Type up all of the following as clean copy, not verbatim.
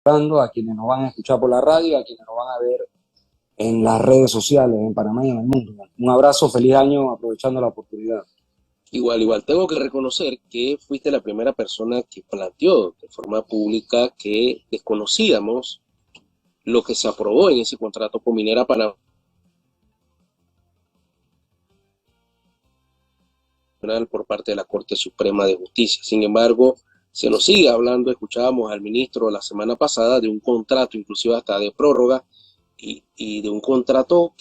a quienes nos van a escuchar por la radio y a quienes nos van a ver en las redes sociales, en Panamá y en el mundo. Un abrazo, feliz año, aprovechando la oportunidad. Igual, tengo que reconocer que fuiste la primera persona que planteó de forma pública que desconocíamos lo que se aprobó en ese contrato con Minera Panamá por parte de la Corte Suprema de Justicia. Sin embargo, se nos sigue hablando, escuchábamos al ministro la semana pasada de un contrato, inclusive hasta de prórroga, y de un contrato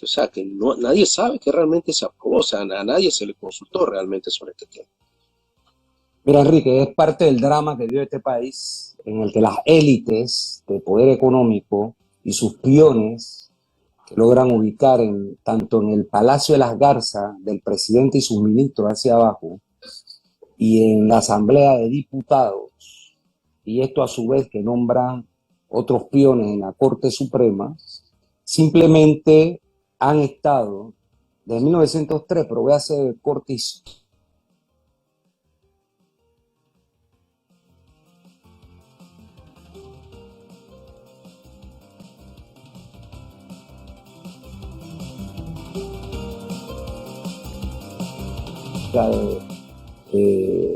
o sea, que no, nadie sabe que realmente se aprobó, o sea, a nadie se le consultó realmente sobre este tema. Mira, Enrique, es parte del drama que dio este país, en el que las élites de poder económico y sus peones que logran ubicar tanto en el Palacio de las Garzas del presidente y sus ministros hacia abajo, y en la Asamblea de Diputados, y esto a su vez que nombran otros peones en la Corte Suprema, simplemente han estado desde 1903, pero voy a hacer corte histórico.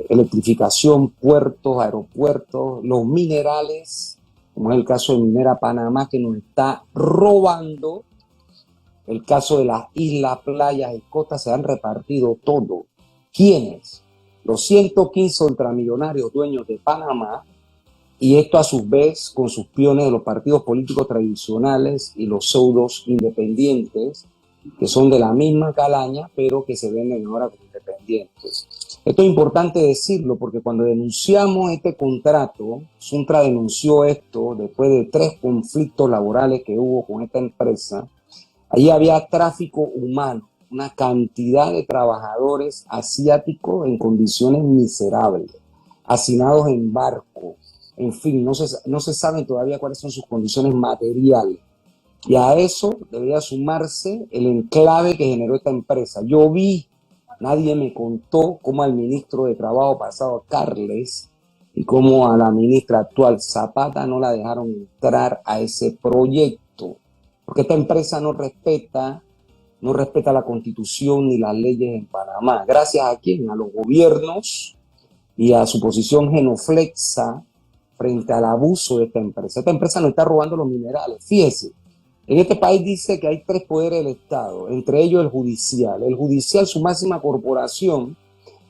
Electrificación, puertos, aeropuertos, los minerales, como es el caso de Minera Panamá, que nos está robando. El caso de las islas, playas y costas, se han repartido todo. ¿Quiénes? Los 115 ultramillonarios dueños de Panamá, y esto a su vez con sus peones de los partidos políticos tradicionales y los pseudos independientes, que son de la misma calaña, pero que se venden ahora como independientes. Esto es importante decirlo porque cuando denunciamos este contrato, Suntra denunció esto después de 3 conflictos laborales que hubo con esta empresa. Allí había tráfico humano, una cantidad de trabajadores asiáticos en condiciones miserables, hacinados en barco, en fin, no se sabe todavía cuáles son sus condiciones materiales. Y a eso debería sumarse el enclave que generó esta empresa. Yo vi, nadie me contó cómo al ministro de Trabajo pasado, Carles, y cómo a la ministra actual, Zapata, no la dejaron entrar a ese proyecto. Porque esta empresa no respeta la Constitución ni las leyes en Panamá. ¿Gracias a quién? A los gobiernos y a su posición genuflexa frente al abuso de esta empresa. Esta empresa nos está robando los minerales. Fíjese, en este país dice que hay 3 poderes del Estado, entre ellos el judicial. El judicial, su máxima corporación,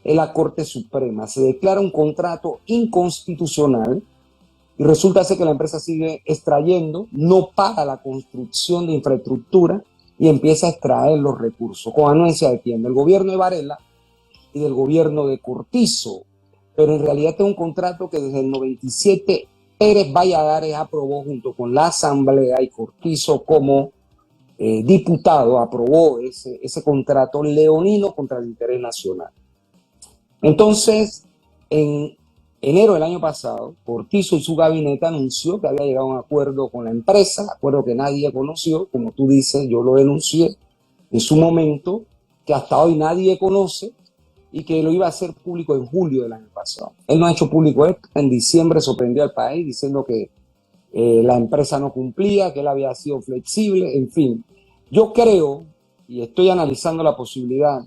es la Corte Suprema. Se declara un contrato inconstitucional y resulta ser que la empresa sigue extrayendo, no paga la construcción de infraestructura y empieza a extraer los recursos. ¿Con anuencia de quién? Del gobierno de Varela y del gobierno de Cortizo. Pero en realidad este es un contrato que desde el 97 Pérez Valladares aprobó junto con la Asamblea, y Cortizo como diputado aprobó ese contrato leonino contra el interés nacional. Entonces, en enero del año pasado, Cortizo y su gabinete anunció que había llegado a un acuerdo con la empresa, acuerdo que nadie conoció, como tú dices, yo lo denuncié en su momento, que hasta hoy nadie conoce, y que lo iba a hacer público en julio del año pasado. Él no ha hecho público esto. En diciembre sorprendió al país diciendo que la empresa no cumplía, que él había sido flexible, en fin. Yo creo, y estoy analizando la posibilidad,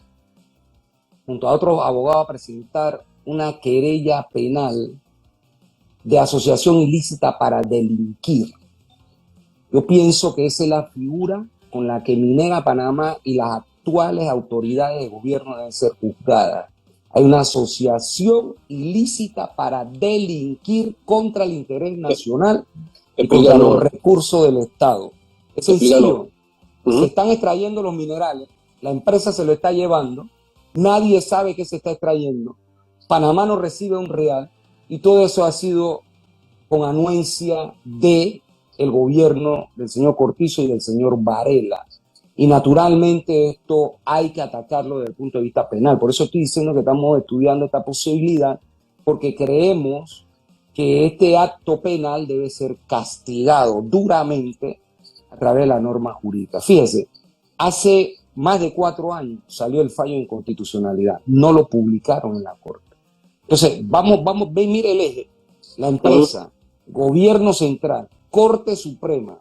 junto a otros abogados, a presentar una querella penal de asociación ilícita para delinquir. Yo pienso que esa es la figura con la que Minera Panamá y las actuales autoridades de gobierno deben ser juzgadas. Hay una asociación ilícita para delinquir contra el interés nacional y contra los recursos del Estado. Es sencillo. Se están extrayendo los minerales, la empresa se lo está llevando, nadie sabe qué se está extrayendo, Panamá no recibe un real, y todo eso ha sido con anuencia de el gobierno del señor Cortizo y del señor Varela. Y naturalmente esto hay que atacarlo desde el punto de vista penal. Por eso estoy diciendo que estamos estudiando esta posibilidad, porque creemos que este acto penal debe ser castigado duramente a través de la norma jurídica. Fíjese, hace más de 4 años salió el fallo de inconstitucionalidad. No lo publicaron en la Corte. Entonces, vamos, mire el eje. La empresa Gobierno Central, Corte Suprema,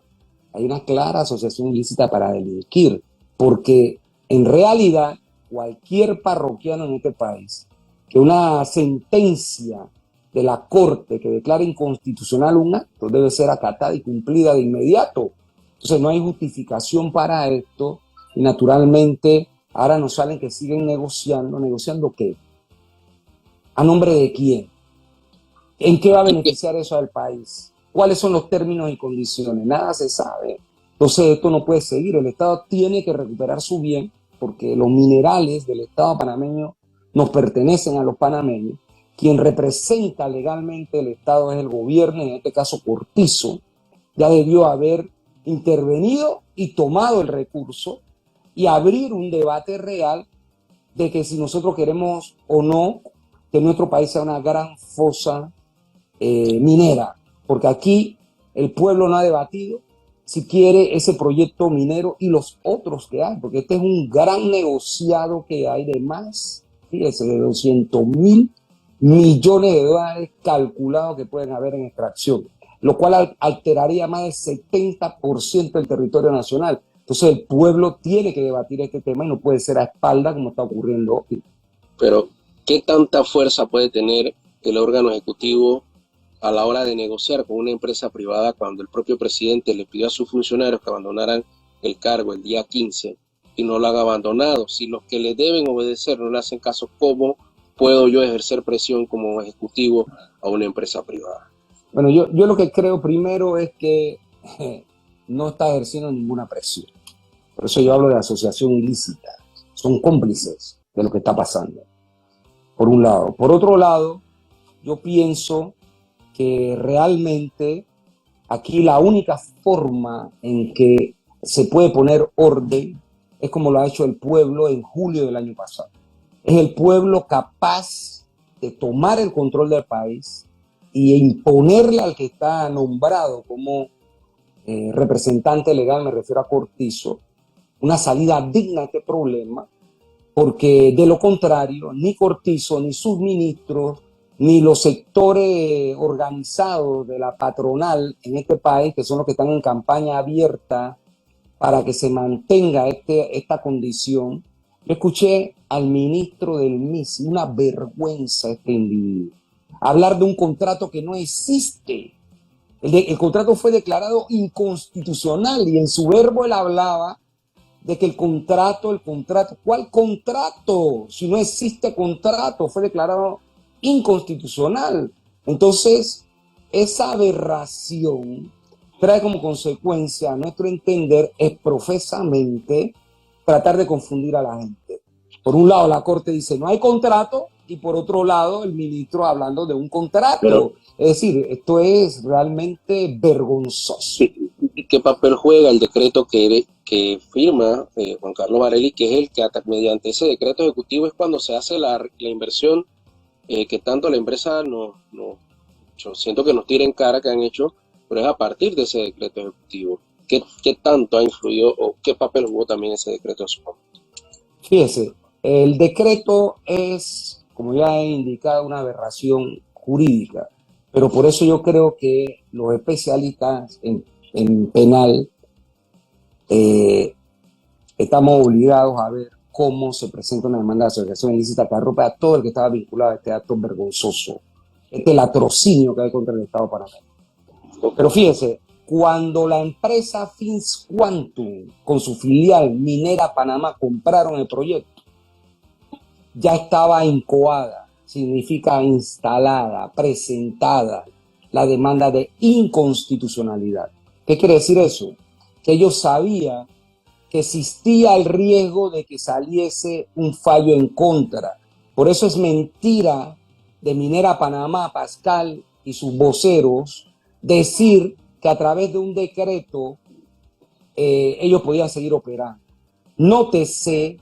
hay una clara asociación ilícita para delinquir, porque en realidad cualquier parroquiano en este país que una sentencia de la Corte que declara inconstitucional un acto debe ser acatada y cumplida de inmediato. Entonces no hay justificación para esto y naturalmente ahora nos salen que siguen negociando. ¿Negociando qué? ¿A nombre de quién? ¿En qué va a beneficiar eso al país? ¿Cuáles son los términos y condiciones? Nada se sabe. Entonces esto no puede seguir. El Estado tiene que recuperar su bien porque los minerales del Estado panameño nos pertenecen a los panameños. Quien representa legalmente el Estado es el gobierno, en este caso Cortizo. Ya debió haber intervenido y tomado el recurso y abrir un debate real de que si nosotros queremos o no que nuestro país sea una gran fosa minera, porque aquí el pueblo no ha debatido si quiere ese proyecto minero y los otros que hay, porque este es un gran negociado que hay de más, fíjese, de 200.000 millones de dólares calculados que pueden haber en extracción, lo cual alteraría más del 70% del territorio nacional. Entonces el pueblo tiene que debatir este tema y no puede ser a espalda como está ocurriendo hoy. Pero, ¿qué tanta fuerza puede tener el órgano ejecutivo a la hora de negociar con una empresa privada cuando el propio presidente le pidió a sus funcionarios que abandonaran el cargo el día 15 y no lo han abandonado? Si los que le deben obedecer no le hacen caso, ¿cómo puedo yo ejercer presión como ejecutivo a una empresa privada? Bueno, yo lo que creo primero es que no está ejerciendo ninguna presión. Por eso yo hablo de asociación ilícita. Son cómplices de lo que está pasando, por un lado. Por otro lado, yo pienso que realmente aquí la única forma en que se puede poner orden es como lo ha hecho el pueblo en julio del año pasado. Es el pueblo capaz de tomar el control del país y imponerle al que está nombrado como representante legal, me refiero a Cortizo, una salida digna a este problema, porque de lo contrario, ni Cortizo, ni sus ministros, ni los sectores organizados de la patronal en este país, que son los que están en campaña abierta para que se mantenga esta condición. Yo escuché al ministro del MISI, una vergüenza este individuo, hablar de un contrato que no existe. El contrato fue declarado inconstitucional y en su verbo él hablaba de que el contrato, ¿cuál contrato? Si no existe contrato, fue declarado inconstitucional. Entonces, esa aberración trae como consecuencia, a nuestro entender, es profesamente tratar de confundir a la gente. Por un lado, la Corte dice no hay contrato y por otro lado, el ministro hablando de un contrato. Pero, es decir, esto es realmente vergonzoso. ¿qué papel juega el decreto que firma Juan Carlos Varela, que es el que mediante ese decreto ejecutivo es cuando se hace la inversión que tanto la empresa yo siento que nos tira en cara que han hecho, pero es a partir de ese decreto ejecutivo? ¿Qué tanto ha influido o qué papel jugó también ese decreto en su momento? Fíjese, el decreto es, como ya he indicado, una aberración jurídica, pero por eso yo creo que los especialistas en penal estamos obligados a ver cómo se presenta una demanda de asociación ilícita que arropa a todo el que estaba vinculado a este acto vergonzoso, este latrocinio que hay contra el Estado panameño. Pero fíjese, cuando la empresa Fins Quantum con su filial Minera Panamá compraron el proyecto, ya estaba incoada, significa instalada, presentada la demanda de inconstitucionalidad. ¿Qué quiere decir eso? Que ellos sabían que existía el riesgo de que saliese un fallo en contra. Por eso es mentira de Minera Panamá, Pascal y sus voceros, decir que a través de un decreto ellos podían seguir operando. Nótese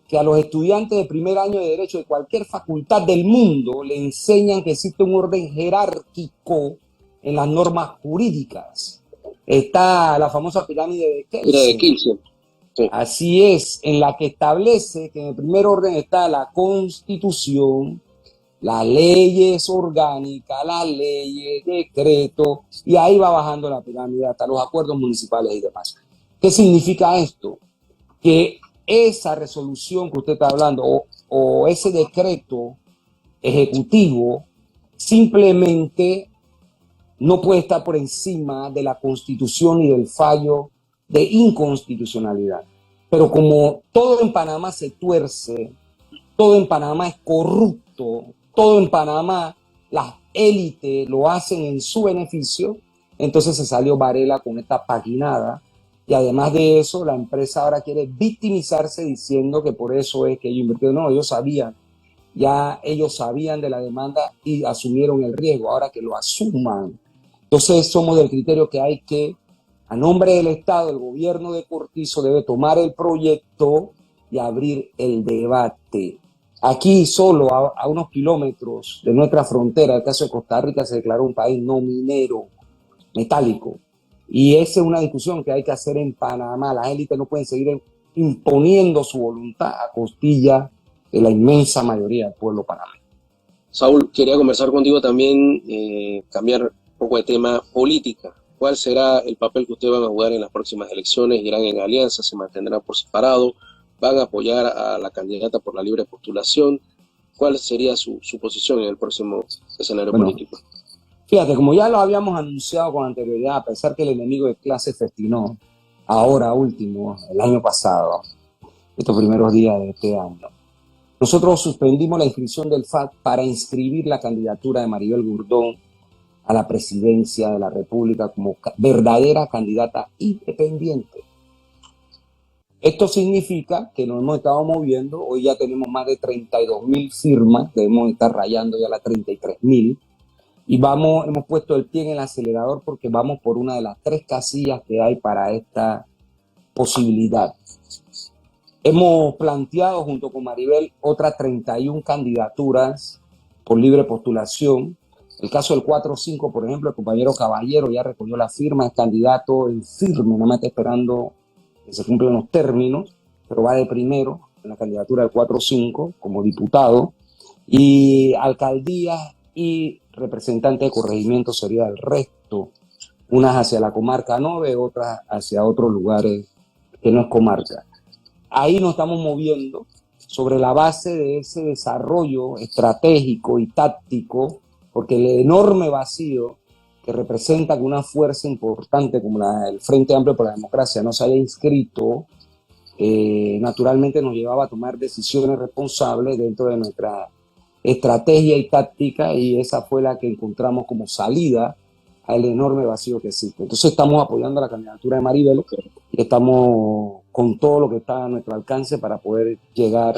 que a los estudiantes de primer año de Derecho de cualquier facultad del mundo le enseñan que existe un orden jerárquico en las normas jurídicas. Está la famosa pirámide de Kelsen. Sí. Así es, en la que establece que en el primer orden está la Constitución, las leyes orgánicas, las leyes, decretos, y ahí va bajando la pirámide hasta los acuerdos municipales y demás. ¿Qué significa esto? Que esa resolución que usted está hablando o ese decreto ejecutivo simplemente no puede estar por encima de la Constitución y del fallo de inconstitucionalidad. Pero como todo en Panamá se tuerce, todo en Panamá es corrupto, todo en Panamá las élites lo hacen en su beneficio, entonces se salió Varela con esta paginada y además de eso la empresa ahora quiere victimizarse diciendo que por eso es que ellos invirtieron. No, ellos sabían, ya ellos sabían de la demanda y asumieron el riesgo, ahora que lo asuman. Entonces somos del criterio que hay que, a nombre del Estado, el gobierno de Cortizo debe tomar el proyecto y abrir el debate. Aquí solo a unos kilómetros de nuestra frontera, el caso de Costa Rica, se declaró un país no minero, metálico. Y esa es una discusión que hay que hacer en Panamá. Las élites no pueden seguir imponiendo su voluntad a costilla de la inmensa mayoría del pueblo panameño. Saúl, quería conversar contigo también, cambiar un poco de tema política. ¿Cuál será el papel que ustedes van a jugar en las próximas elecciones? ¿Irán en alianza? ¿Se mantendrán por separado? ¿Van a apoyar a la candidata por la libre postulación? ¿Cuál sería su posición en el próximo escenario político? Fíjate, como ya lo habíamos anunciado con anterioridad, a pesar que el enemigo de clase festinó, ahora último, el año pasado, estos primeros días de este año, nosotros suspendimos la inscripción del FAT para inscribir la candidatura de Maribel Gurdón a la presidencia de la República como verdadera candidata independiente. Esto significa que nos hemos estado moviendo, hoy ya tenemos más de 32.000 firmas, debemos estar rayando ya las 33.000, y hemos puesto el pie en el acelerador porque vamos por una de las 3 casillas que hay para esta posibilidad. Hemos planteado junto con Maribel otras 31 candidaturas por libre postulación. El caso del 4-5, por ejemplo, el compañero Caballero ya recogió la firma, es candidato en firme, nada más está esperando que se cumplan los términos, pero va de primero en la candidatura del 4-5 como diputado. Y alcaldías y representantes de corregimiento sería el resto, unas hacia la comarca 9, otras hacia otros lugares que no es comarca. Ahí nos estamos moviendo sobre la base de ese desarrollo estratégico y táctico, porque el enorme vacío que representa que una fuerza importante como el Frente Amplio por la Democracia no se haya inscrito, naturalmente nos llevaba a tomar decisiones responsables dentro de nuestra estrategia y táctica, y esa fue la que encontramos como salida al enorme vacío que existe. Entonces estamos apoyando la candidatura de Maribel y estamos con todo lo que está a nuestro alcance para poder llegar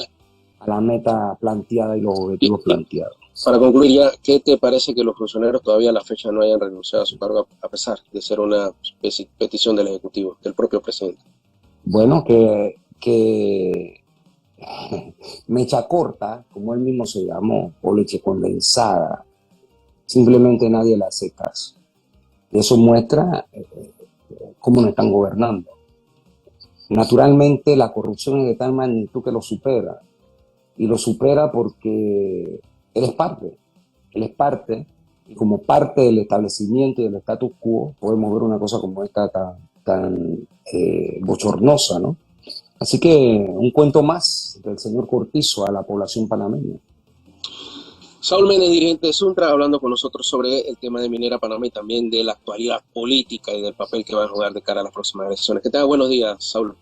a la meta planteada y los objetivos planteados. Para concluir ya, ¿qué te parece que los funcionarios todavía a la fecha no hayan renunciado a su cargo a pesar de ser una petición del Ejecutivo, del propio presidente? Bueno, que mecha corta, como él mismo se llamó, o leche condensada, simplemente nadie le hace caso. Y eso muestra cómo nos están gobernando. Naturalmente la corrupción es de tal magnitud que lo supera, y lo supera porque él es parte, y como parte del establecimiento y del status quo, podemos ver una cosa como esta tan bochornosa, ¿no? Así que un cuento más del señor Cortizo a la población panameña. Saúl Méndez, dirigente de Suntra, hablando con nosotros sobre el tema de Minera Panamá y también de la actualidad política y del papel que va a jugar de cara a las próximas elecciones. Que tenga buenos días, Saúl.